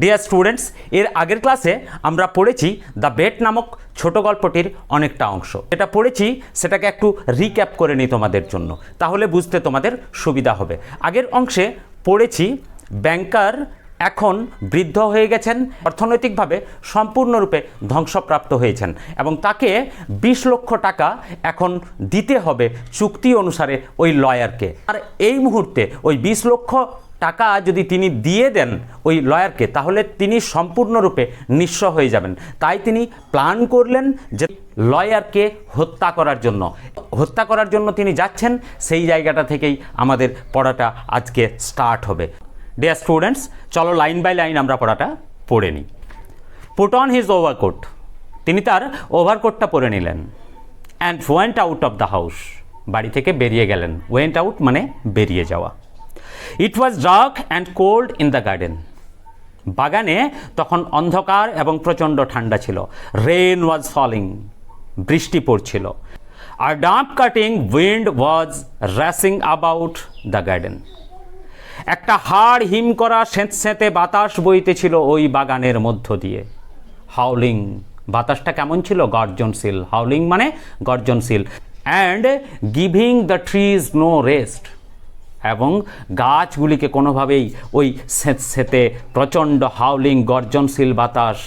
Dear students, এর আগের ক্লাসে আমরা পড়েছি দ্য বেট নামক ছোট গল্পটির অনেকটা অংশ। যেটা পড়েছি সেটাকে একটু রিক্যাপ করে নিই তোমাদের জন্য, তাহলে বুঝতে তোমাদের সুবিধা হবে। আগের অংশে পড়েছি ব্যাংকার এখন বৃদ্ধ হয়ে গেছেন, অর্থনৈতিকভাবে সম্পূর্ণরূপে ধ্বংসপ্রাপ্ত হয়েছেন এবং তাকে 20 লক্ষ টাকা এখন দিতে হবে চুক্তি অনুসারে ওই লয়ারকে। আর এই মুহূর্তে ওই 20 লক্ষ টাকা যদি তিনি দিয়ে দেন ওই লয়ারকে, তাহলে তিনি সম্পূর্ণরূপে নিঃস্ব হয়ে যাবেন। তাই তিনি প্ল্যান করলেন যে লয়ারকে হত্যা করার জন্য তিনি যাচ্ছেন। সেই জায়গাটা থেকেই আমাদের পড়াটা আজকে স্টার্ট হবে। ডিয়ার স্টুডেন্টস, চলো লাইন বাই লাইন আমরা পড়াটা পড়ে নিই। পুট অন হিজ ওভারকোট, তিনি তার ওভারকোটটা পরে নিলেন। And went out of the house, বাড়ি থেকে বেরিয়ে গেলেন। ওয়েন্ট আউট মানে বেরিয়ে যাওয়া। It was dark and cold in the garden, বাগানে তখন অন্ধকার এবং প্রচণ্ড ঠান্ডা ছিল। রেন ওয়াজ ফলিং, বৃষ্টি পড়ছিল। আর damp cutting wind was racing about the garden, একটা হাড় হিম করা স্যাঁতস্যাঁতে বাতাস বইতেছিল ওই বাগানের মধ্য দিয়ে। হাউলিং, বাতাসটা কেমন ছিল? গর্জনশীল। হাউলিং মানে গর্জনশীল। And giving the trees no rest, এবং গাছগুলিকে কোনোভাবেই ওই স্যাঁতস্যাঁতে প্রচণ্ড হাউলিং গর্জনশীল বাতাস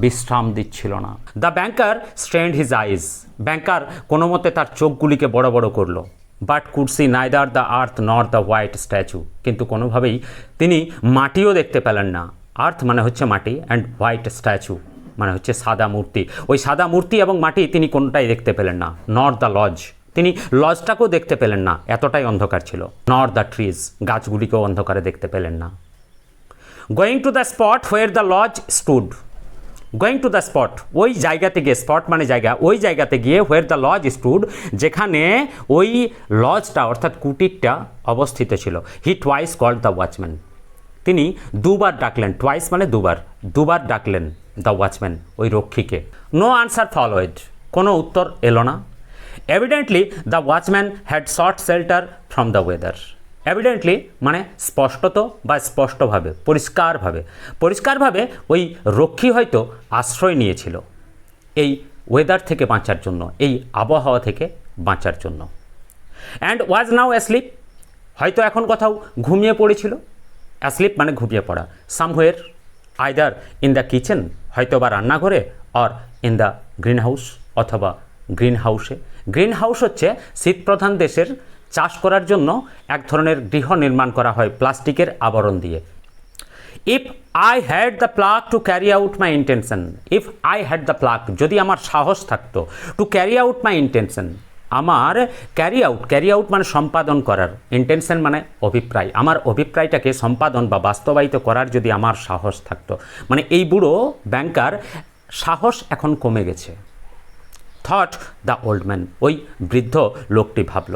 বিশ্রাম দিচ্ছিল না। দ্য ব্যাংকার স্ট্রেন্ড হিজ আইজ, ব্যাংকার কোনো মতে তার চোখগুলিকে বড় বড় করলো। But could see neither the earth nor the white statue, কিন্তু কোনোভাবেই তিনি মাটিও দেখতে পেলেন না। আর্থ মানে হচ্ছে মাটি, অ্যান্ড হোয়াইট স্ট্যাচু মানে হচ্ছে সাদা মূর্তি। ওই সাদা মূর্তি এবং মাটি তিনি কোনটাই দেখতে পেলেন না। নর দ্য লজ, তিনি লজটাকেও দেখতে পেলেন না, এতটাই অন্ধকার ছিল। নর দ্য ট্রিজ, গাছগুলিকেও অন্ধকারে দেখতে পেলেন না। Going to the spot where the lodge stood, going to the spot, ওই জায়গাতে গিয়ে, স্পট মানে জায়গা, ওই জায়গাতে গিয়ে হোয়ার দ্য লজ স্টুড, যেখানে ওই লজটা অর্থাৎ কুটিরটা অবস্থিত ছিল। হি টুয়াইস কল্ড দ্য ওয়াচম্যান, তিনি দুবার ডাকলেন। টুয়াইস মানে দুবার, দুবার ডাকলেন দ্য ওয়াচম্যান, ওই রক্ষীকে। নো আনসার ফলোয়েড, কোনো উত্তর এলো না। Evidently the watchman had thought shelter from the weather, evidently মানে স্পষ্টত বা স্পষ্টভাবে, পরিষ্কারভাবে ওই রক্ষী হয়তো আশ্রয় নিয়েছিল এই ওয়েদার থেকে বাঁচার জন্য, এই আবহাওয়া থেকে বাঁচার জন্য। অ্যান্ড ওয়াজ নাও অ্যাসলিপ, হয়তো এখন কোথাও ঘুমিয়ে পড়েছিল। অ্যাসলিপ মানে ঘুমিয়ে পড়া। Somewhere either in the kitchen, হয়তো বা রান্নাঘরে, or in the green house, অথবা গ্রিন হাউসে। গ্রিন হাউস হচ্ছে শীতপ্রধান দেশের চাষ করার জন্য এক ধরনের গৃহ নির্মাণ করা হয় প্লাস্টিকের আবরণ দিয়ে। If I had the pluck to carry out my intention, if I had the pluck, যদি আমার সাহস থাকতো, to carry out my intention, আমার ক্যারি আউট মানে সম্পাদন করার, ইন্টেনশন মানে অভিপ্রায়, আমার অভিপ্রায়টাকে সম্পাদন বা বাস্তবায়িত করার যদি আমার সাহস থাকতো। মানে এই বুড়ো ব্যাংকার সাহস এখন কমে গেছে। থট দ্য ওল্ড ম্যান, ওই বৃদ্ধ লোকটি ভাবল।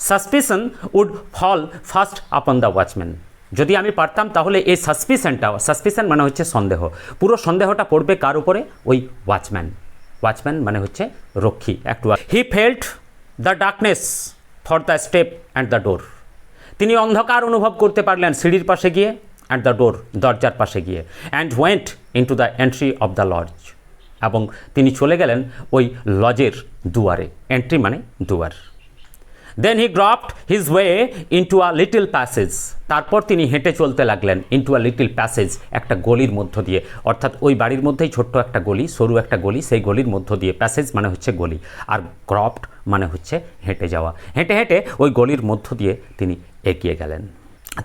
Suspicion would fall first upon the watchman, যদি আমি পারতাম তাহলে এই সাসপিশন মানে হচ্ছে সন্দেহ, পুরো সন্দেহটা পড়বে কার উপরে? ওই ওয়াচম্যান। ওয়াচম্যান মানে হচ্ছে রক্ষী। একটু he felt the darkness for the step and the door, তিনি অন্ধকার অনুভব করতে পারলেন সিঁড়ির পাশে গিয়ে, অ্যান্ড দ্য ডোর, দরজার পাশে গিয়ে। And went into the entry of the lodge, এবং তিনি চলে গেলেন ওই লজের দুয়ারে। এন্ট্রি মানে দুয়ার। Then he groped his way into a little passage, তারপর তিনি হেঁটে চলতে লাগলেন ইন্টু আ লিটল প্যাসেজ, একটা গলির মধ্য দিয়ে, অর্থাৎ ওই বাড়ির মধ্যেই ছোট্ট একটা গলি, সরু একটা গলি, সেই গলির মধ্য দিয়ে। প্যাসেজ মানে হচ্ছে গলি, আর গ্রপড মানে হচ্ছে হেঁটে যাওয়া। হেঁটে হেঁটে ওই গলির মধ্য দিয়ে তিনি এগিয়ে গেলেন।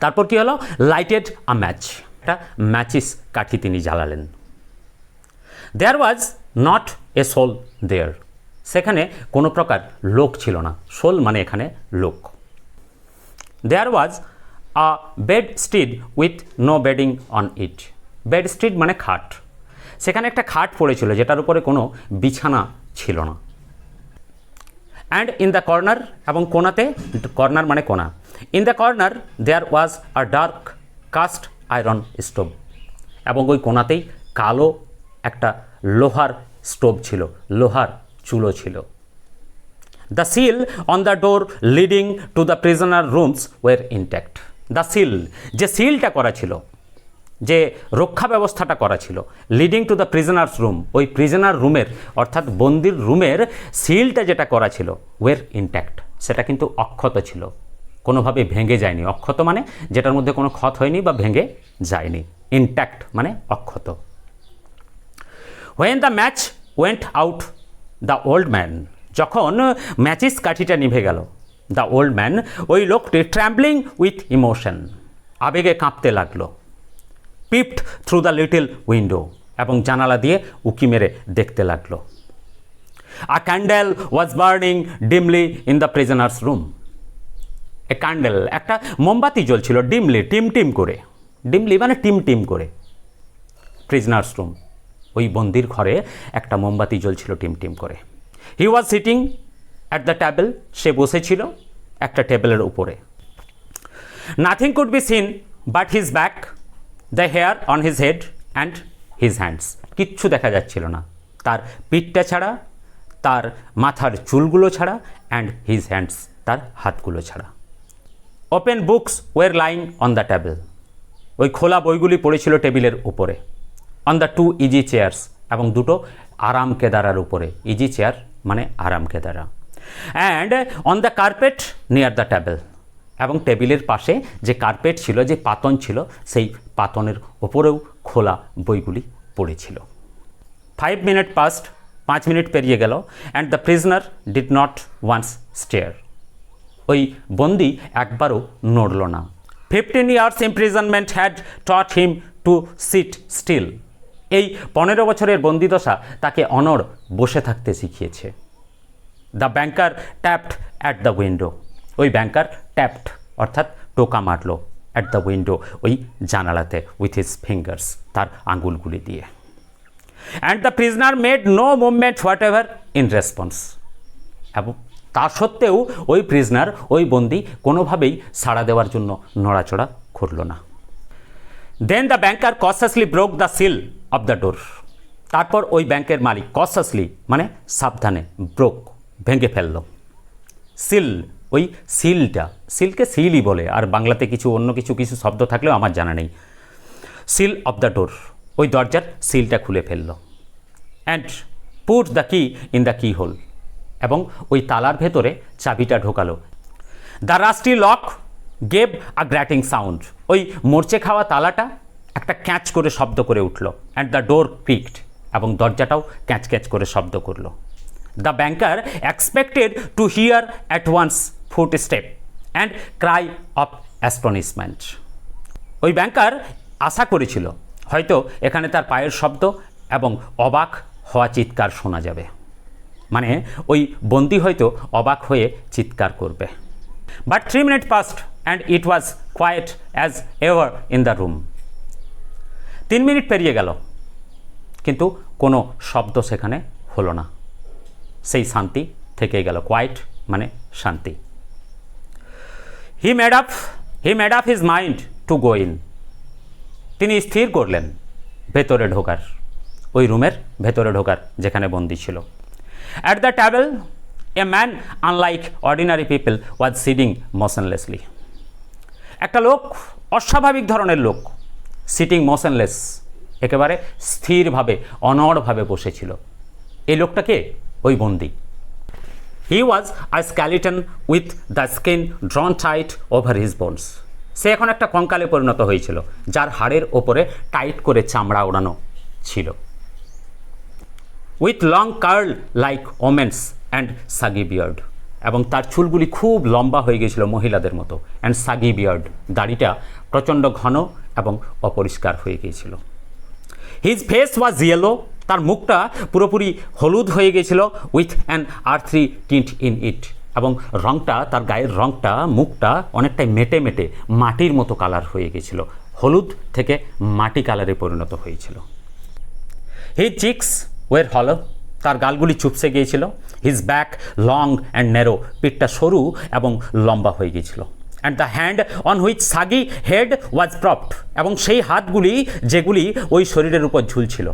তারপর কি হলো? লাইটেড আ ম্যাচ, একটা ম্যাচিস কাঠি তিনি জ্বালালেন। দেয়ার ওয়াজ নট এ সোল দেয়ার, সেখানে কোনো প্রকার লোক ছিল না। সোল মানে এখানে লোক। There was a bedstead with no bedding on it, bedstead মানে খাট, সেখানে একটা খাট পড়েছিল যেটার উপরে কোনো বিছানা ছিল না। অ্যান্ড ইন দ্য কর্নার, এবং কোনাতে, কর্নার মানে কোনা, in the corner there was a dark cast iron stove, এবং ওই কোনাতেই কালো একটা লোহার স্টোভ ছিল, লোহার চুলো ছিল। The seal on the door leading to the prisoner rooms war intact, the seal, যে সিলটা করা ছিল যে রক্ষা ব্যবস্থাটা করা ছিল, leading to the prisoner's room, ওই প্রিজনার রুমের অর্থাৎ বন্দির রুমের সিলটা যেটা করা ছিল ওয়ের ইনট্যাক্ট, সেটা কিন্তু অক্ষত ছিল, কোনোভাবে ভেঙে যায়নি। অক্ষত মানে যেটার মধ্যে কোনো ক্ষত হয়নি বা ভেঙে যায়নি, ইনট্যাক্ট মানে অক্ষত। When the match went out the old man, যখন ম্যাচিস কাঠিটা নিভে গেল, দ্য ওল্ড ম্যান, ওই লোকটি ট্র্যাম্বলিং উইথ ইমোশন, আবেগে কাঁপতে লাগলো, peeped through the little window, এবং জানালা দিয়ে উকি মেরে দেখতে লাগলো। A candle was burning dimly in the prisoner's room, a candle, একটা মোমবাতি জ্বলছিল ডিমলি, টিম টিম করে, ডিমলি মানে টিম টিম করে, প্রিজনার্স রুম, ওই বন্দির ঘরে একটা মোমবাতি জ্বলছিল টিম টিম করে। He was sitting at the table, সে বসেছিল একটা টেবিলের উপরে। Nothing could be seen but his back, the hair on his head and his hands, কিচ্ছু দেখা যাচ্ছিল না, তার পিঠটা ছাড়া, তার মাথার চুলগুলো ছাড়া, অ্যান্ড হিজ হ্যান্ডস, তার হাতগুলো ছাড়া। Open books were lying on the table, ওই খোলা বইগুলি পড়েছিল টেবিলের উপরে। On the two easy chairs, এবং দুটো আরাম কেদারার উপরে, ইজি চেয়ার মানে আরাম কেদারা। And on the carpet near the table, এবং টেবিলের পাশে যে কার্পেট ছিল, যে পাতন ছিল, সেই পাতনের ওপরেও খোলা বইগুলি পড়েছিল। 5 মিনিট পাস্ট, 5 মিনিট পেরিয়ে গেল, and the prisoner did not once stir, ওই বন্দি একবারও নড়ল না। 15 years imprisonment had taught him to sit still, এই 15 বছরের বন্দিদশা তাকে অনড় বসে থাকতে শিখিয়েছে। The banker tapped at the window, ওই ব্যাংকার ট্যাপড অর্থাৎ টোকা মারল, অ্যাট দ্য উইন্ডো, ওই জানালাতে, উইথ হিজ ফিঙ্গার্স, তার আঙুলগুলি দিয়ে। And the prisoner made no movement whatever in response, এবং তা সত্ত্বেও ওই প্রিজনার, ওই বন্দি কোনোভাবেই সাড়া দেওয়ার জন্য নড়াচড়া করল না। Then the banker cautiously broke the seal of the door, তারপর ওই ব্যাংকের মালিক কসাসলি মানে সাবধানে, ব্রোক ভেঙে ফেলল, সিল ওই সিলটা, সিলকে সিলই বলে, আর বাংলাতে কিছু অন্য কিছু শব্দ থাকলেও আমার জানা নেই। সিল অফ দ্য ডোর, ওই দরজার সিলটা খুলে ফেলল। And put the key in the keyhole, এবং ওই তালার ভেতরে চাবিটা ঢোকালো। The rusty lock gave a grating sound, ওই মরচে খাওয়া তালাটা একটা ক্যাচ করে শব্দ করে উঠল। অ্যান্ড দ্য ডোর ক্রিকড, এবং দরজাটাও ক্যাচ ক্যাচ করে শব্দ করলো। The banker expected to hear at once footstep and cry of astonishment, ওই ব্যাংকার আশা করেছিল হয়তো এখানে তার পায়ের শব্দ এবং অবাক হওয়া চিৎকার শোনা যাবে, মানে ওই বন্দি হয়তো অবাক হয়ে চিৎকার করবে। But 3 minute past and it was quiet as ever in the room, 3 minute পেরিয়ে গেল, কিন্তু কোনো শব্দ সেখানে হলো না, সেই শান্তি থেকে গেল, কোয়াইট মানে শান্তি। He made up his mind to go in, তিনি স্থির করলেন ভেতরে ঢোকার, ওই রুমের ভেতরে ঢোকার যেখানে বন্দি ছিল। At the table a man unlike ordinary people was sitting motionlessly, একটা লোক, অস্বাভাবিক ধরনের লোক, সিটিং মোশনলেস, একেবারে স্থিরভাবে অনড়ভাবে বসেছিল। এই লোকটাকে ওই বন্দি। He was a skeleton with the skin drawn tight over his bones, সে এখন একটা কঙ্কালে পরিণত হয়েছিল, যার হাড়ের ওপরে টাইট করে চামড়া ওড়ানো ছিল। With long curl like women's and shaggy beard, এবং তার চুলগুলি খুব লম্বা হয়ে গিয়েছিল মহিলাদের মতো, অ্যান্ড সাগি বিয়ার্ড, দাড়িটা প্রচণ্ড ঘন এবং অপরিষ্কার হয়ে গিয়েছিল। হিজ ফেস ওয়াজ ইয়েলো, তার মুখটা পুরোপুরি হলুদ হয়ে গিয়েছিল, with an earthy tint in it, এবং রঙটা, তার গায়ের রঙটা, মুখটা অনেকটাই মেটে মেটে মাটির মতো কালার হয়ে গিয়েছিল, হলুদ থেকে মাটি কালারে পরিণত হয়েছিল। হিজ চিক্স ওয়ের হলো, তার গালগুলি চুপসে গিয়েছিল। His back long and narrow, পিঠটা সরু এবং লম্বা হয়ে গিয়েছিল। And the hand on which shaggy head was propped, এবং সেই হাতগুলি যেগুলি ওই শরীরের উপর ঝুলছিল,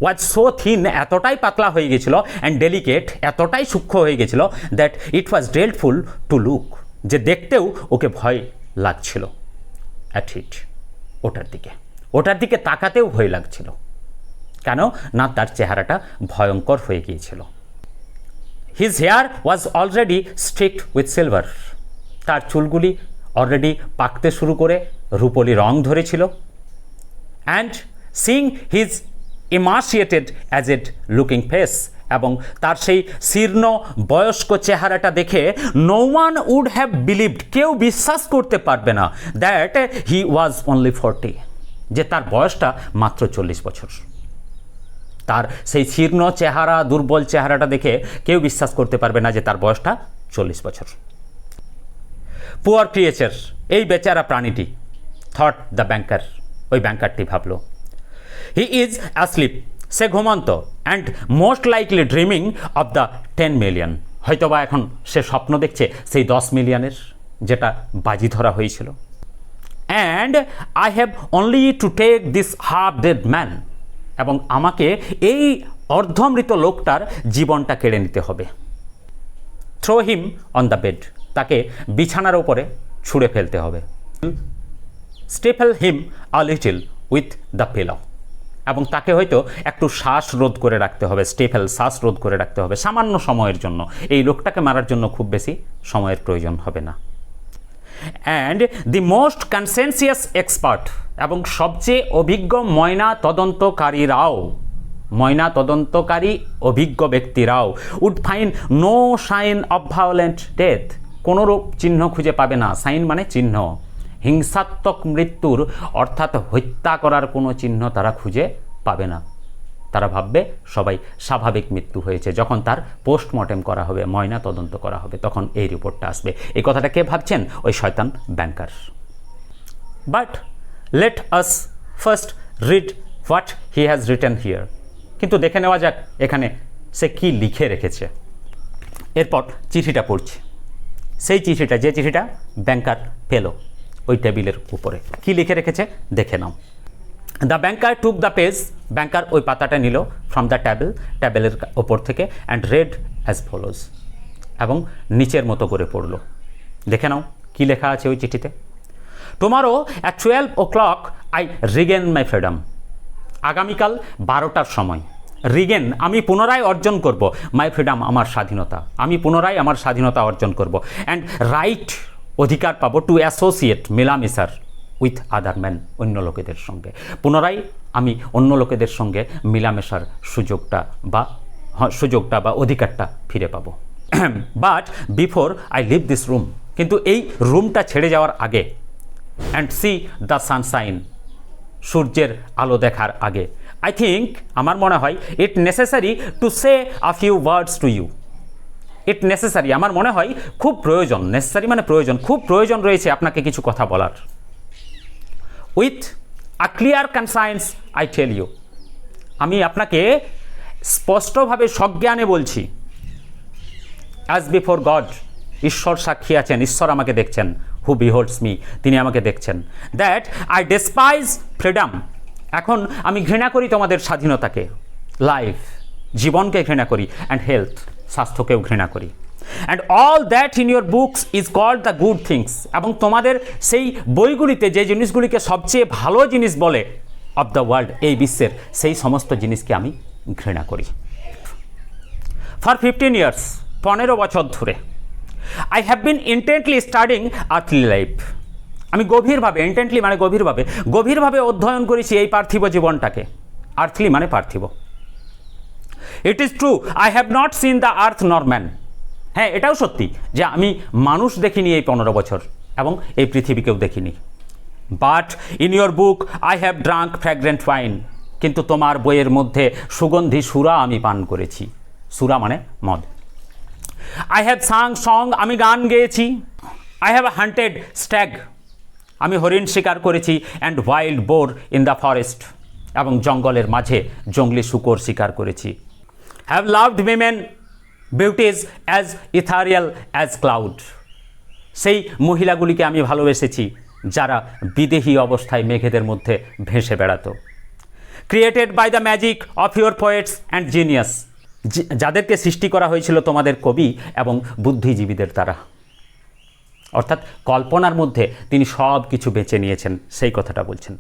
ওয়াজ সো থিন, এতটাই পাতলা হয়ে গেছিল, অ্যান্ড ডেলিকেট, এতটাই সূক্ষ্ম হয়ে গেছিল, that it was dreadful to look, যে দেখতেও ওকে ভয় লাগছিল। অ্যাট ইট, ওটার দিকে, ওটার দিকে তাকাতেও ভয় লাগছিল। কেন না, তার চেহারাটা ভয়ঙ্কর হয়ে গিয়েছিল। His hair was already streaked with silver. তার চুলগুলি অলরেডি পাকতে শুরু করে রূপলি রং ধরেছিল। And seeing his emaciated aged looking face, এবং তার সেই শীর্ণ বয়স্ক চেহারাটা দেখে no one would have believed, কেউ বিশ্বাস করতে পারবে না দ্যাট হি ওয়াজ অনলি 40, যে তার বয়সটা মাত্র 40 বছর। তার সেই শীর্ণ চেহারা, দুর্বল চেহারাটা দেখে কেউ বিশ্বাস করতে পারবে না যে তার বয়সটা 40 বছর। পুয়ার ক্রিয়েচার, এই বেচারা প্রাণীটি, থট দ্য ব্যাংকার, ওই ব্যাংকারটি ভাবল। হি ইজ অ্যাসলিপ, সে ঘুমন্ত, and most likely dreaming of the 10 million, হয়তোবা এখন সে স্বপ্ন দেখছে সেই 10 মিলিয়নের, যেটা বাজি ধরা হয়েছিল। And I have only to take this half dead man, এবং আমাকে এই অর্ধমৃত লোকটার জীবনটা কেড়ে নিতে হবে। Throw him on the bed, তাকে বিছানার ওপরে ছুঁড়ে ফেলতে হবে। Stifle him a little with the pillow, এবং তাকে হয়তো একটু শ্বাস রোধ করে রাখতে হবে। স্টেপল, শ্বাস রোধ করে রাখতে হবে সামান্য সময়ের জন্য। এই লোকটাকে মারার জন্য খুব বেশি সময়ের প্রয়োজন হবে না। And the most conscientious expert, এবং সবচেয়ে অভিজ্ঞ ময়না তদন্তকারী অভিজ্ঞ ব্যক্তিরাও would find no sign of violent death, কোনোরূপ চিহ্ন খুঁজে পাবে না। সাইন মানে চিহ্ন, হিংসাত্মক মৃত্যুর অর্থাৎ হত্যা করার কোনো চিহ্ন তারা খুঁজে পাবে না। তারা ভাববে সবাই স্বাভাবিক মৃত্যু হয়েছে। যখন তার পোস্টমর্টেম করা হবে, ময়না তদন্ত করা হবে, তখন এই রিপোর্টটা আসবে। এই কথাটা কে ভাবছেন? ওই শয়তান banker. But let us first read what he has written here, কিন্তু দেখে নেওয়া যাক এখানে সে কি লিখে রেখেছে। এরপর চিঠিটা পড়ছে, সেই চিঠিটা, যে চিঠিটা ব্যাংকার পেল ওই টেবিলের উপরে, কি লিখে রেখেছে দেখে নাও। The banker took the page, banker ওই পাতাটা নিল ফ্রম দ্য টেবিলের ওপর থেকে, অ্যান্ড রেড অ্যাজ ফলোজ, এবং নিচের মতো করে পড়ল। দেখে নাও কি লেখা আছে ওই চিঠিতে। Tomorrow at 12 o'clock I regain my freedom, আগামীকাল 12টার সময় রিগেন, আমি পুনরায় অর্জন করব, মাই ফ্রিডম, আমার স্বাধীনতা, আমি পুনরায় আমার স্বাধীনতা অর্জন করব। অ্যান্ড রাইট, অধিকার পাবো, টু অ্যাসোসিয়েট, মেলামেশার, উইথ আদার ম্যান, অন্য লোকেদের সঙ্গে। পুনরায় আমি অন্য লোকেদের সঙ্গে মিলামেশার সুযোগটা বা অধিকারটা ফিরে পাবো। But before I leave this room, কিন্তু এই রুমটা ছেড়ে যাওয়ার আগে, অ্যান্ড সি দ্য সানশাইন, সূর্যের আলো দেখার আগে, আই থিঙ্ক, আমার মনে হয়, it necessary to say a few words to you. It necessary, আমার মনে হয় খুব প্রয়োজন, নেসেসারি মানে প্রয়োজন, খুব প্রয়োজন রয়েছে আপনাকে কিছু কথা বলার। With a clear conscience I tell you, আমি আপনাকে স্পষ্টভাবে সজ্ঞানে বলছি। অ্যাজ বিফোর গড, ঈশ্বর সাক্ষী আছেন, ঈশ্বর আমাকে দেখছেন। হু বিহোল্ডস মি, তিনি আমাকে দেখছেন। দ্যাট আই ডেসপাইজ ফ্রিডম, এখন আমি ঘৃণা করি তোমাদের স্বাধীনতাকে। লাইফ, জীবনকে ঘৃণা করি। অ্যান্ড হেলথ, স্বাস্থ্যকেও ঘৃণা করি। And all that in your books is called the good things, এবং তোমাদের সেই বইগুলিতে যে জিনিসগুলিকে সবচেয়ে ভালো জিনিস বলে অফ দ্য ওয়ার্ল্ড, এই বিশ্বের, সেই সমস্ত জিনিসকে আমি ঘৃণা করি। ফর 15 years, 15 বছর ধরে, I have been ইন্টেন্টলি studying earthly life, আমি গভীরভাবে, ইন্টেন্টলি মানে গভীরভাবে অধ্যয়ন করেছি এই পার্থিব জীবনটাকে। আর্থলি মানে পার্থিব। It is true I have not seen the earth নর ম্যান, হ্যাঁ এটাও সত্যি যে আমি মানুষ দেখিনি এই 15 বছর, এবং এই পৃথিবীকেও দেখিনি। But in your book I have drunk ফ্র্যাগ্রেন্ট wine, কিন্তু তোমার বইয়ের মধ্যে সুগন্ধি সুরা আমি পান করেছি। সুরা মানে মদ। আই হ্যাভ সং, আমি গান গেয়েছি। আই হ্যাভ হান্টেড স্ট্যাগ, আমি হরিণ শিকার করেছি। And wild boar in the forest, এবং জঙ্গলের মাঝে জঙ্গলি শূকর শিকার করেছি। Have loved women beauties as ethereal as cloud, সেই মহিলাগুলিকে আমি ভালোবেসেছি যারা বিদেহী অবস্থায় মেঘেদের মধ্যে ভেসে বেড়াতো। Created by the magic of your poets and genius, যাদেরকে সৃষ্টি করা হয়েছিল তোমাদের কবি এবং বুদ্ধিজীবীদের দ্বারা। অর্থাৎ কল্পনার মধ্যে তিনি সব কিছু বেছে নিয়েছেন, সেই কথাটা বলছেন।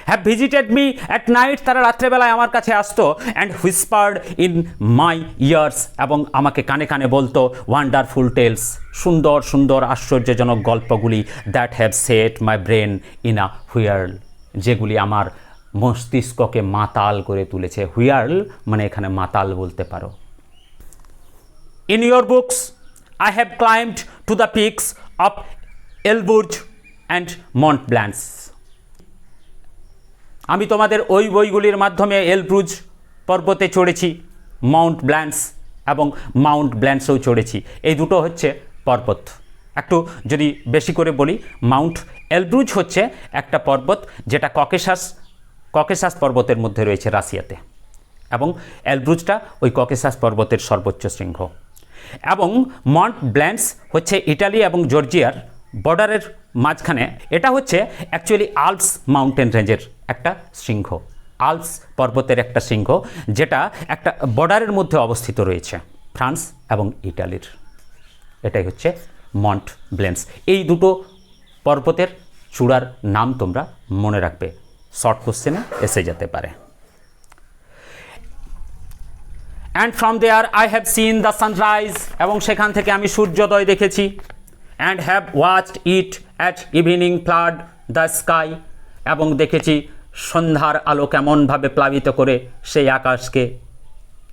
Have visited me at night, তারা রাত্রেবেলায় আমার কাছে আসতো, অ্যান্ড হুইসপার্ড ইন মাই ইয়ার্স, এবং আমাকে কানে কানে বলতো ওয়ান্ডারফুল টেলস, সুন্দর সুন্দর আশ্চর্যজনক গল্পগুলি, that have set my brain in a whirl, যেগুলি আমার মস্তিষ্ককে মাতাল করে তুলেছে। হুইয়ার্ল মানে এখানে মাতাল বলতে পারো। In your books I have climbed to the peaks of Elburz and Mont Blanc. আমি তোমাদের ওই বইগুলির মাধ্যমে এলব্রুজ পর্বতে চড়েছি, মাউন্ট ব্ল্যান্স এবং মাউন্ট ব্ল্যান্সেও চড়েছি। এই দুটো হচ্ছে পর্বত। একটু যদি বেশি করে বলি, মাউন্ট এলব্রুজ হচ্ছে একটা পর্বত যেটা ককেশাস পর্বতের মধ্যে রয়েছে রাশিয়াতে, এবং এলব্রুজটা ওই ককেশাস পর্বতের সর্বোচ্চ শৃঙ্গ। এবং মন্ট ব্ল্যান্স হচ্ছে ইটালি এবং জর্জিয়ার বর্ডারের মাঝখানে। এটা হচ্ছে অ্যাকচুয়ালি আল্পস মাউন্টেন রেঞ্জের একটা শৃঙ্গ, আল্পস পর্বতের একটা শৃঙ্গ, যেটা একটা বর্ডারের মধ্যে অবস্থিত রয়েছে ফ্রান্স এবং ইটালির। এটাই হচ্ছে মন্ট ব্ল্যান্স। এই দুটো পর্বতের চূড়ার নাম তোমরা মনে রাখবে, শর্ট কোশ্চেনে এসে যেতে পারে। And from there I have seen the sunrise, এবং সেখান থেকে আমি সূর্যোদয় দেখেছি। And have watched it at evening flood the sky, এবং দেখেছি সন্ধ্যার আলো কেমনভাবে প্লাবিত করে সেই আকাশকে,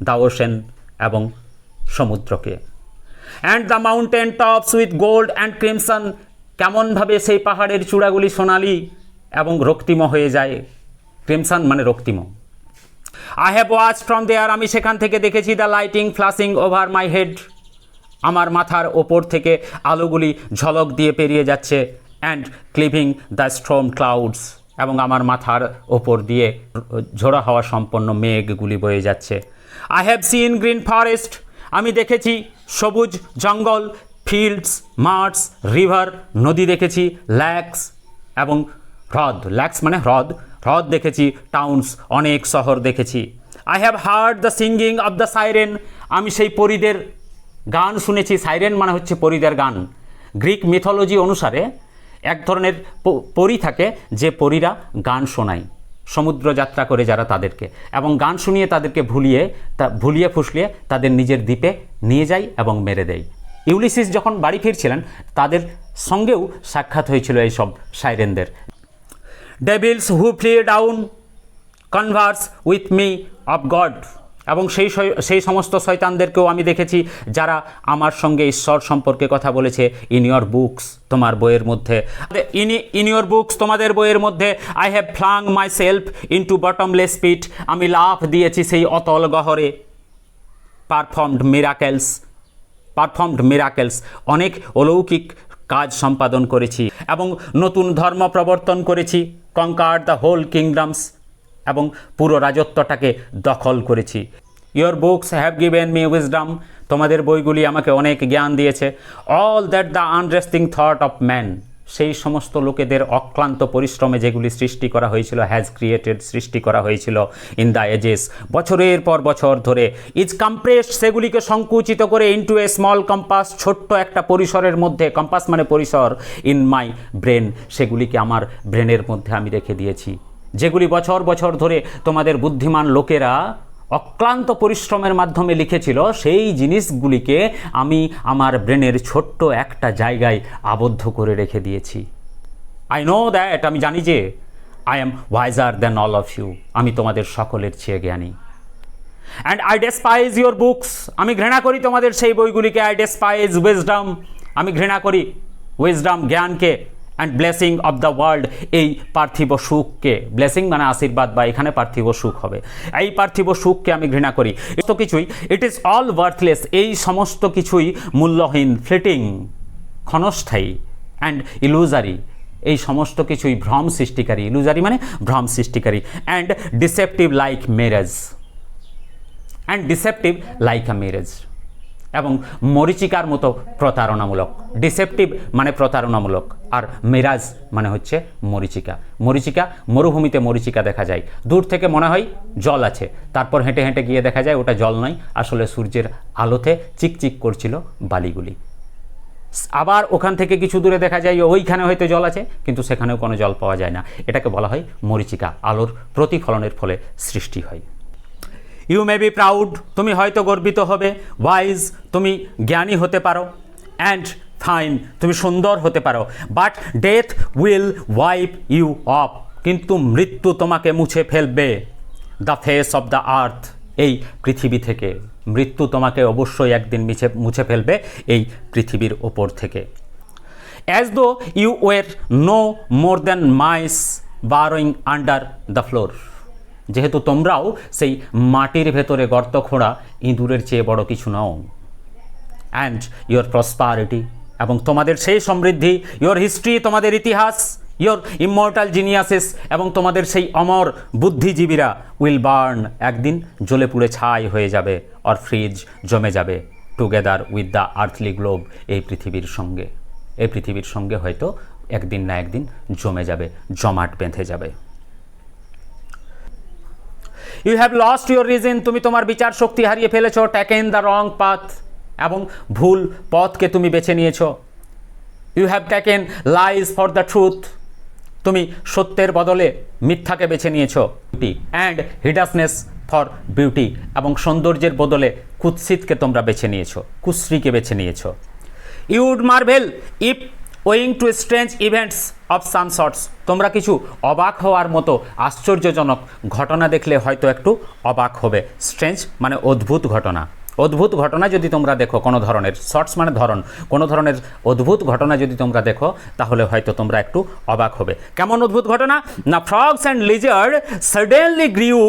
দ্য ওশেন এবং সমুদ্রকে। And the mountain tops with gold and crimson, কেমনভাবে সেই পাহাড়ের চূড়াগুলি সোনালি এবং রক্তিম হয়ে যায়। ক্রিমসন মানে রক্তিম। I have watched from there, আমি সেখান থেকে দেখেছি the lighting flashing over my head, আমার মাথার ওপর থেকে আলোগুলি ঝলক দিয়ে পেরিয়ে যাচ্ছে। And cleaving the storm clouds, এবং আমার মাথার ওপর দিয়ে ঝোড়ো হাওয়া সম্পন্ন মেঘগুলি বয়ে যাচ্ছে। I have scene green forest, আমি দেখেছি সবুজ জঙ্গল, ফিল্ডস, মাঠস, রিভার, নদী দেখেছি, ল্যাকস এবং হ্রদ, ল্যাকস মানে হ্রদ, হ্রদ দেখেছি, টাউনস অনেক শহর দেখেছি। I have heard the singing of the siren, আমি সেই পরীদের গান শুনেছি। সাইরেন মানে হচ্ছে পরীদের গান। গ্রিক মিথোলজি অনুসারে এক ধরনের পরী থাকে যে পরীরা গান শোনায় সমুদ্র যাত্রা করে যারা তাদেরকে, এবং গান শুনিয়ে তাদেরকে ভুলিয়ে ফুসলিয়ে তাদের নিজের দ্বীপে নিয়ে যায় এবং মেরে দেয়। ইউলিসিস যখন বাড়ি ফিরছিলেন তাদের সঙ্গেও সাক্ষাৎ হয়েছিল এইসব সাইরেনদের। Devils who flew down converse with me of God, এবং সেই সমস্ত শয়তানদেরকেও আমি দেখেছি যারা আমার সঙ্গে ঈশ্বর সম্পর্কে কথা বলেছে। ইন ইয়োর বুকস, তোমার বইয়ের মধ্যে, ইন ইয়োর বুকস, তোমাদের বইয়ের মধ্যে। I have flung myself into bottomless pit, আমি লাফ দিয়েছি সেই অতল গহরে। পারফর্মড মিরাকেলস, অনেক অলৌকিক কাজ সম্পাদন করেছি এবং নতুন ধর্ম প্রবর্তন করেছি। কনকার্ড দ্য হোল কিংডমস, এবং পুরো রাজত্বটাকে দখল করেছি। Your books have given me wisdom, তোমাদের বইগুলি আমাকে অনেক জ্ঞান দিয়েছে। All that the unresting thought of man, সেই সমস্ত লোকেদের অক্লান্ত পরিশ্রমে যেগুলি সৃষ্টি করা হয়েছিল, হ্যাজ ক্রিয়েটেড, সৃষ্টি করা হয়েছিল ইন দ্য এজেস, বছরের পর বছর ধরে, ইজ কম্প্রেসড, সেগুলিকে সংকুচিত করে ইনটু এ স্মল কম্পাস, ছোট্ট একটা পরিসরের মধ্যে, কম্পাস মানে পরিসর, ইন মাই ব্রেন, সেগুলিকে আমার ব্রেনের মধ্যে আমি রেখে দিয়েছি। যেগুলি বছর বছর ধরে তোমাদের বুদ্ধিমান লোকেরা অক্লান্ত পরিশ্রমের মাধ্যমে লিখেছিল, সেই জিনিসগুলিকে আমি আমার ব্রেনের ছোট্ট একটা জায়গায় আবদ্ধ করে রেখে দিয়েছি। আই নো দ্যাট, আমি জানি যে I am wiser than all of you, আমি তোমাদের সকলের চেয়ে জ্ঞানী। And I despise your books, আমি ঘৃণা করি তোমাদের সেই বইগুলিকে। আই ডেসপাইজ উইজডম, আমি ঘৃণা করি উইজডম, জ্ঞানকে। And blessing of the world, এই পার্থিব সুখকে, ব্লেসিং মানে আশীর্বাদ, বা এখানে পার্থিব সুখ হবে, এই পার্থিব সুখকে আমি ঘৃণা করি। সমস্ত কিছুই, ইট ইজ অল ওয়ার্থলেস, এই সমস্ত কিছুই মূল্যহীন, ফ্লিটিং, ক্ষণস্থায়ী, অ্যান্ড ইলুজারি, এই সমস্ত কিছুই ভ্রম সৃষ্টিকারী, ইলুজারি মানে ভ্রম সৃষ্টিকারী। And deceptive like marriage, and deceptive like a marriage, এবং মরিচিকার মতো প্রতারণামূলক। ডিসেপটিভ মানে প্রতারণামূলক, আর মেরাজ মানে হচ্ছে মরিচিকা। মরিচিকা, মরুভূমিতে মরিচিকা দেখা যায়, দূর থেকে মনে হয় জল আছে, তারপর হেঁটে হেঁটে গিয়ে দেখা যায় ওটা জল নয়, আসলে সূর্যের আলোতে চিকচিক করছিল বালিগুলি। আবার ওখান থেকে কিছু দূরে দেখা যায় ওইখানে হয়তো জল আছে, কিন্তু সেখানেও কোনো জল পাওয়া যায় না। এটাকে বলা হয় মরীচিকা, আলোর প্রতিফলনের ফলে সৃষ্টি হয়। ইউ মে বি প্রাউড, তুমি হয়তো গর্বিত হবে। ওয়াইজ, তুমি জ্ঞানী হতে পারো। অ্যান্ড ফাইন, তুমি সুন্দর হতে পারো। But death will wipe you off, কিন্তু মৃত্যু তোমাকে মুছে ফেলবে। The face of the earth, এই পৃথিবী থেকে। মৃত্যু তোমাকে অবশ্যই একদিন মুছে ফেলবে এই পৃথিবীর ওপর থেকে। As though you were no more than mice burrowing under the floor, যেহেতু তোমরাও সেই মাটির ভেতরে গর্ত খোঁড়া ইঁদুরের চেয়ে বড় কিছু নও। অ্যান্ড ইয়োর প্রসপারিটি, এবং তোমাদের সেই সমৃদ্ধি, ইয়োর হিস্ট্রি, তোমাদের ইতিহাস, ইয়োর ইমমর্টাল জিনিয়াসেস, এবং তোমাদের সেই অমর বুদ্ধিজীবীরা, উইল বার্ন, একদিন জ্বলে পুড়ে ছাই হয়ে যাবে। অর ফ্রিজ, জমে যাবে। Together with the earthly globe, এই পৃথিবীর সঙ্গে। এই পৃথিবীর সঙ্গে হয়তো একদিন না একদিন জমে যাবে, জমাট বেঁধে যাবে। You have lost your reason, তুমি তোমার বিচার শক্তি হারিয়ে ফেলেছ। ট্যাকেন দ্য রং পাথ, এবং ভুল পথকে তুমি বেছে নিয়েছ। You have taken lies for the truth, তুমি সত্যের বদলে মিথ্যাকে বেছে নিয়েছ। Beauty and hideousness for beauty, এবং সৌন্দর্যের বদলে কুৎসিতকে তোমরা বেছে নিয়েছো, কুশ্রীকে বেছে নিয়েছো। You would marvel if owing to strange events of some sorts, তোমরা কিছু অবাক হওয়ার মতো আশ্চর্যজনক ঘটনা দেখলে হয়তো একটু অবাক হবে। স্ট্রেঞ্জ মানে অদ্ভুত ঘটনা। অদ্ভুত ঘটনা যদি তোমরা দেখো কোনো ধরনের, শর্টস মানে ধরন, কোনো ধরনের অদ্ভুত ঘটনা যদি তোমরা দেখো, তাহলে হয়তো তোমরা একটু অবাক হবে। কেমন অদ্ভুত ঘটনা? না, frogs and Lizaad suddenly গ্রিউ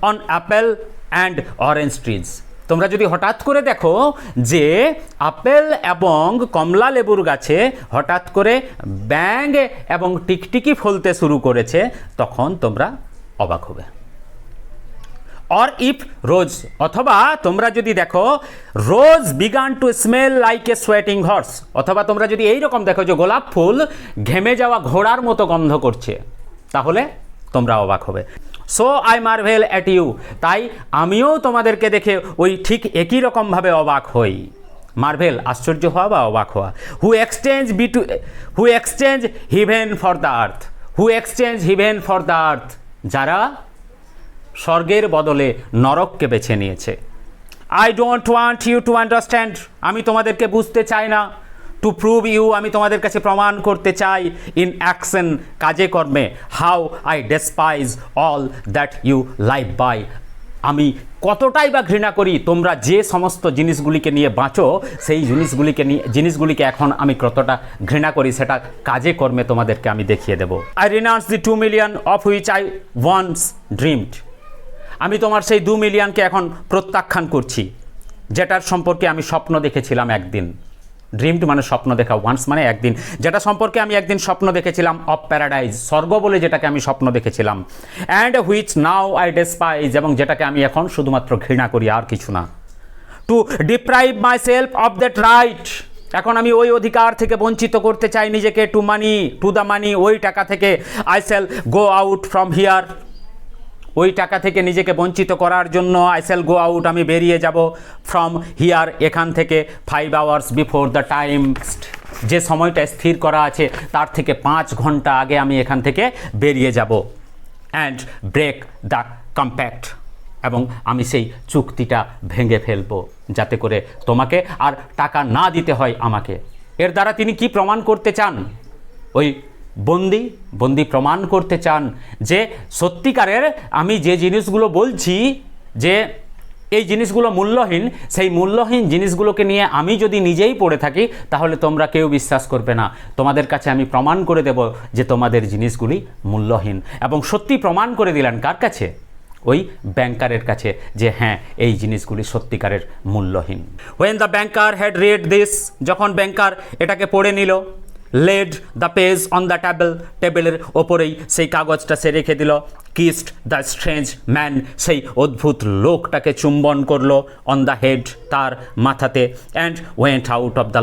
on Apple and orange trees, তোমরা যদি হঠাৎ করে দেখো যে আপেল এবং কমলা লেবুর গাছে হঠাৎ করে ব্যাঙ এবং টিকটিকি ফলতে শুরু করেছে, তখন তোমরা অবাক হবে। অর ইফ রোজ, অথবা তোমরা যদি দেখো rose began to smell like a sweating horse, অথবা তোমরা যদি এইরকম দেখো যে গোলাপ ফুল ঘেমে যাওয়া ঘোড়ার মতো গন্ধ করছে, তাহলে তোমরা অবাক হবে। So I marvel at you, তাই আমিও তোমাদেরকে দেখে ওই ঠিক একই রকমভাবে অবাক হই। মার্ভেল আশ্চর্য হওয়া বা অবাক হওয়া। Who exchange heaven for the earth, who exchange heaven for the earth, যারা স্বর্গের বদলে নরককে বেছে নিয়েছে। I don't want you to understand, আমি তোমাদেরকে বুঝতে চাই না। টু প্রুভ ইউ, আমি তোমাদের কাছে প্রমাণ করতে চাই। ইন অ্যাকশন, কাজে কর্মে। How I despise all that you live by, আমি কতটাই বা ঘৃণা করি তোমরা যে সমস্ত জিনিসগুলিকে নিয়ে বাঁচো, সেই জিনিসগুলিকে এখন আমি কতটা ঘৃণা করি সেটা কাজে কর্মে তোমাদেরকে আমি দেখিয়ে দেব। I renounce the 2 million of which I once dreamed, আমি তোমার সেই 2 মিলিয়নকে এখন প্রত্যাখ্যান করছি, যেটার সম্পর্কে আমি স্বপ্ন দেখেছিলাম একদিন। ড্রিমড মানে স্বপ্ন দেখা, ওয়ান্স মানে একদিন, যেটা সম্পর্কে আমি একদিন স্বপ্ন দেখেছিলাম। অফ প্যারাডাইজ, স্বর্গ বলে যেটাকে আমি স্বপ্ন দেখেছিলাম। অ্যান্ড হুইচ নাও আই ডেসপাইজ, এবং যেটাকে আমি এখন শুধুমাত্র ঘৃণা করি, আর কিছু না। To deprive myself of that right, এখন আমি ওই অধিকার থেকে বঞ্চিত করতে চাই নিজেকে। টু দ্য মানি, ওই টাকা থেকে। I shall go out from here, ওই টাকা থেকে নিজেকে বঞ্চিত করার জন্য আই শ্যাল গো আউট, আমি বেরিয়ে যাব। ফ্রম হিয়ার, এখান থেকে। 5 hours বিফোর দ্য টাইম, যে সময়টা স্থির করা আছে তার থেকে 5 ঘন্টা আগে আমি এখান থেকে বেরিয়ে যাব। অ্যান্ড ব্রেক দ্য কম্প্যাক্ট, এবং আমি সেই চুক্তিটা ভেঙে ফেলবো, যাতে করে তোমাকে আর টাকা না দিতে হয় আমাকে। এর দ্বারা তিনি কি প্রমাণ করতে চান? ওই বন্দি প্রমাণ করতে চান যে সত্যিকারের আমি যে জিনিসগুলো বলছি যে এই জিনিসগুলো মূল্যহীন, সেই মূল্যহীন জিনিসগুলোকে নিয়ে আমি যদি নিজেই পড়ে থাকি, তাহলে তোমরা কেউ বিশ্বাস করবে না। তোমাদের কাছে আমি প্রমাণ করে দেব যে তোমাদের জিনিসগুলি মূল্যহীন। এবং সত্যি প্রমাণ করে দিলেন কার কাছে? ওই ব্যাংকারের কাছে, যে হ্যাঁ এই জিনিসগুলি সত্যিকারের মূল্যহীন। When the banker had read this, যখন ব্যাংকার এটাকে পড়ে নিল। Laid the page on the টেবিলের ওপরেই সেই কাগজটা সে রেখে দিল। কিসড দ্য স্ট্রেঞ্জ ম্যান, সেই অদ্ভুত লোকটাকে চুম্বন করলো। অন দ্য হেড, তার মাথাতে। And went out of the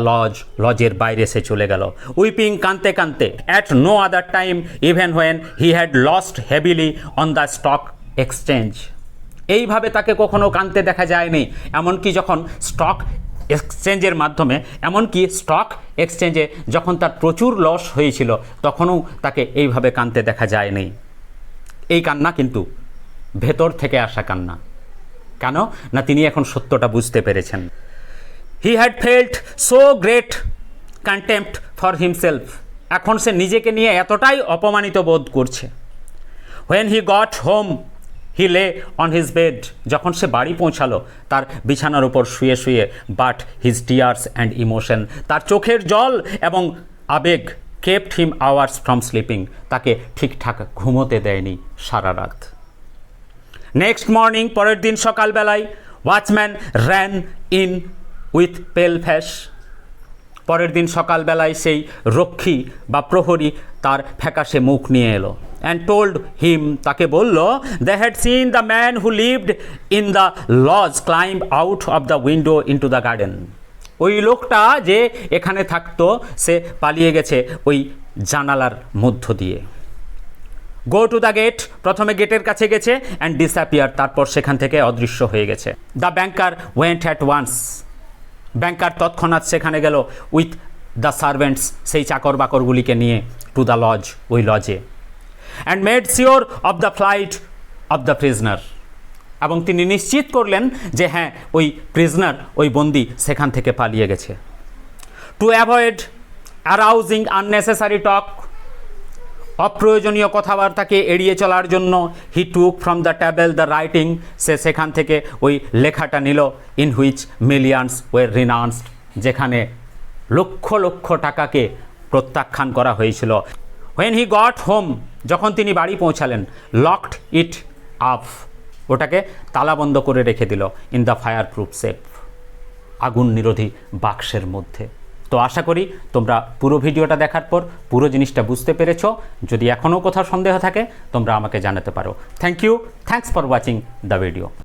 লজের বাইরে সে চলে গেল। উইপিং, কাঁদতে কাঁদতে। At no other time even when he had lost heavily on the stock exchange, এইভাবে তাকে কখনো কাঁদতে দেখা যায়নি, এমনকি যখন স্টক এক্সচেঞ্জের মাধ্যমে, এমনকি স্টক এক্সচেঞ্জে যখন তার প্রচুর লস হয়েছিল তখনও তাকে এইভাবে কাঁদতে দেখা যায়নি। এই কান্না কিন্তু ভেতর থেকে আসা কান্না। কেন না, তিনি এখন সত্যটা বুঝতে পেরেছেন। He had felt so great contempt for himself. এখন সে নিজেকে নিয়ে এতটাই অপমানিত বোধ করছে। When he got home he lay on his bed. যখন সে বাড়ি পৌঁছালো তার বিছানার উপর শুয়ে শুয়ে, but his tears and emotion, তার চোখের জল এবং আবেগ kept him hours from sleeping, তাকে ঠিকঠাক ঘুমোতে দেয়নি সারা রাত। নেক্সট মর্নিং, পরের দিন সকালবেলায়, ওয়াচম্যান র্যান ইন উইথ পেল ফ্যাশ। পরের দিন সকালবেলায় সেই রক্ষী বা প্রহরী তার ফ্যাকাশে মুখ নিয়ে এলো। অ্যান্ড টোল্ড হিম, তাকে বলল, they had seen the man who lived in the lodge climb out of the window into the garden. ওই লোকটা যে এখানে থাকতো সে পালিয়ে গেছে ওই জানালার মধ্য দিয়ে। গো টু দ্য গেট, প্রথমে গেটের কাছে গেছে, অ্যান্ড ডিসঅ্যাপিয়ার, তারপর সেখান থেকে অদৃশ্য হয়ে গেছে। The banker went at once, banker তৎক্ষণাৎ সেখানে গেল, উইথ দ্য সার্ভেন্টস, সেই চাকর বাকরগুলিকে নিয়ে, টু দ্য লজ, ওই লজে। And made sure of the flight of the prisoner, এবং তিনি নিশ্চিত করলেন যে হ্যাঁ, ওই প্রিজনার, ওই বন্দি সেখান থেকে পালিয়ে গেছে। To avoid arousing unnecessary talk, অপ্রয়োজনীয় কথাবার্তাকে এড়িয়ে চলার জন্য, he took from the table the writing, সে সেখান থেকে ওই লেখাটা নিল, in which millions were renounced, যেখানে লক্ষ লক্ষ টাকাকে প্রত্যাখ্যান করা হয়েছিল। হোয়েন হি গট হোম, যখন তিনি বাড়ি পৌঁছালেন, লকড ইট আপ, ওটাকে তালাবন্ধ করে রেখে দিল, in the fire proof safe, আগুন নিরোধী বাক্সের মধ্যে। তো আশা করি তোমরা পুরো ভিডিওটা দেখার পর পুরো জিনিসটা বুঝতে পেরেছো। যদি এখনও কোথাও সন্দেহ থাকে তোমরা আমাকে জানাতে পারো। Thank you, thanks for watching the video.